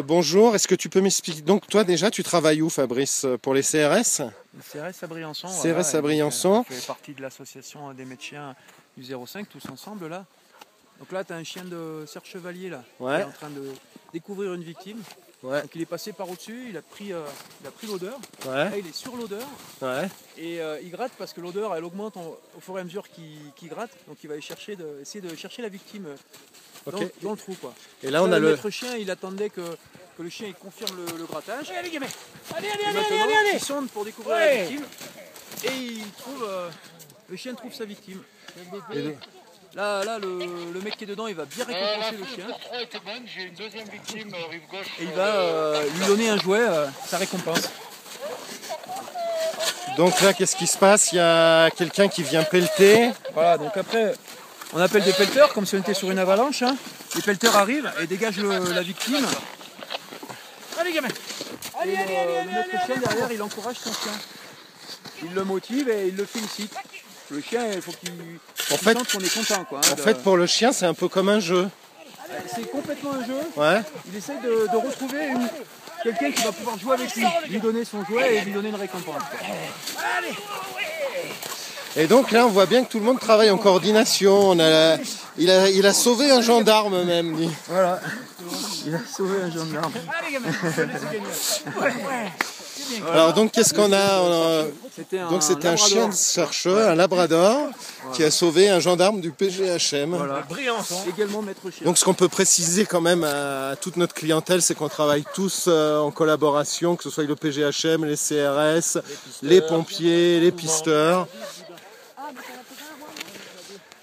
Bonjour, est-ce que tu peux m'expliquer? Donc toi déjà tu travailles où, Fabrice, pour les CRS? Le CRS à Briançon. CRS à Briançon. On fait partie de l'association des médecins du 05, tous ensemble là. Donc là tu as un chien de Serge Chevalier là, Ouais. qui est en train de découvrir une victime. Ouais. Donc il est passé par au-dessus, il a pris l'odeur. Ouais. Là il est sur l'odeur. Ouais. Et il gratte parce que l'odeur elle augmente au fur et à mesure qu'il gratte. Donc il va essayer de chercher la victime dans le trou quoi. Et là on a le maître chien, il attendait que le chien il confirme le grattage. Allez gamin. Allez. Il sonde pour découvrir la victime. Et il trouve le chien trouve sa victime. Là le mec qui est dedans, il va bien récompenser le chien. J'ai une deuxième victime, rive gauche. Et il va lui donner un jouet, sa récompense. Donc là, qu'est-ce qui se passe? Il y a quelqu'un qui vient pelleter. Voilà, donc après, on appelle des pelleteurs, comme si on était sur une avalanche. Hein. Les pelleteurs arrivent et dégagent la victime. Allez, gamin! Le maître chien derrière, il encourage son chien. Il le motive et il le félicite. Le chien, il faut qu'il sente qu'on est content. Quoi, hein, en fait, pour le chien, c'est un peu comme un jeu. C'est complètement un jeu. Ouais. Il essaie de retrouver quelqu'un qui va pouvoir jouer avec lui donner son jouet et lui donner une récompense. Allez. Et donc là, on voit bien que tout le monde travaille en coordination. Il a sauvé un gendarme même, dit. Voilà. Il a sauvé un gendarme. Allez, gamin. Alors donc qu'est-ce qu'on a? Donc c'était un chien de chercheur, un labrador, qui a sauvé un gendarme du PGHM. Voilà. Briançon. Également maître chien. Donc ce qu'on peut préciser quand même à toute notre clientèle, c'est qu'on travaille tous en collaboration, que ce soit le PGHM, les CRS, les pompiers, les pisteurs.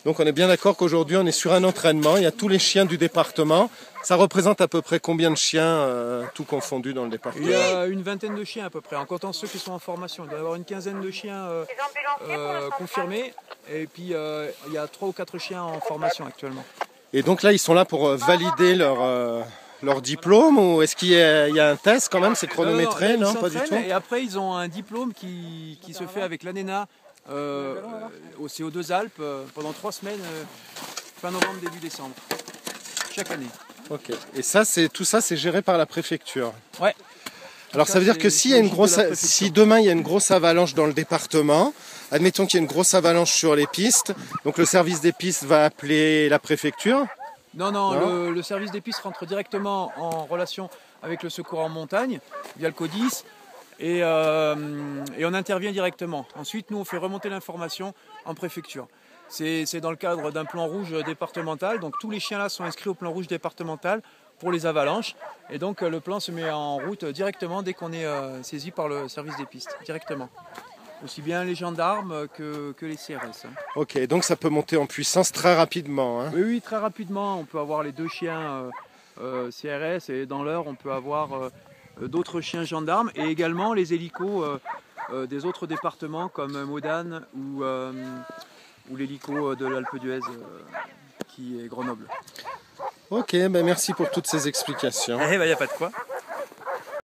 Donc on est bien d'accord qu'aujourd'hui on est sur un entraînement, il y a tous les chiens du département. Ça représente à peu près combien de chiens, tout confondu dans le département? Il y a une vingtaine de chiens à peu près, en comptant ceux qui sont en formation. Il doit y avoir une quinzaine de chiens confirmés, et puis il y a 3 ou 4 chiens en formation actuellement. Et donc là ils sont là pour valider leur diplôme, ou est-ce qu'il y a un test quand même? C'est chronométré? Non, pas du tout. Et après ils ont un diplôme qui se fait avec l'ANENA au CO2 Alpes pendant 3 semaines, fin novembre, début décembre, chaque année. Ok. Et ça, tout ça, c'est géré par la préfecture. Ouais. Alors ça veut dire que si demain il y a une grosse avalanche dans le département, admettons qu'il y a une grosse avalanche sur les pistes, donc le service des pistes va appeler la préfecture? Non, le service des pistes rentre directement en relation avec le secours en montagne via le CODIS et on intervient directement. Ensuite, nous on fait remonter l'information en préfecture. C'est dans le cadre d'un plan rouge départemental, donc tous les chiens là sont inscrits au plan rouge départemental pour les avalanches, et donc le plan se met en route directement dès qu'on est saisi par le service des pistes, directement. Aussi bien les gendarmes que les CRS. Hein. Ok, donc ça peut monter en puissance très rapidement. Hein. Oui, très rapidement, on peut avoir les 2 chiens CRS, et dans l'heure on peut avoir d'autres chiens gendarmes, et également les hélicos des autres départements comme Modane ou l'hélico de l'Alpe d'Huez qui est Grenoble. Ok, ben merci pour toutes ces explications. Eh ben, y a pas de quoi.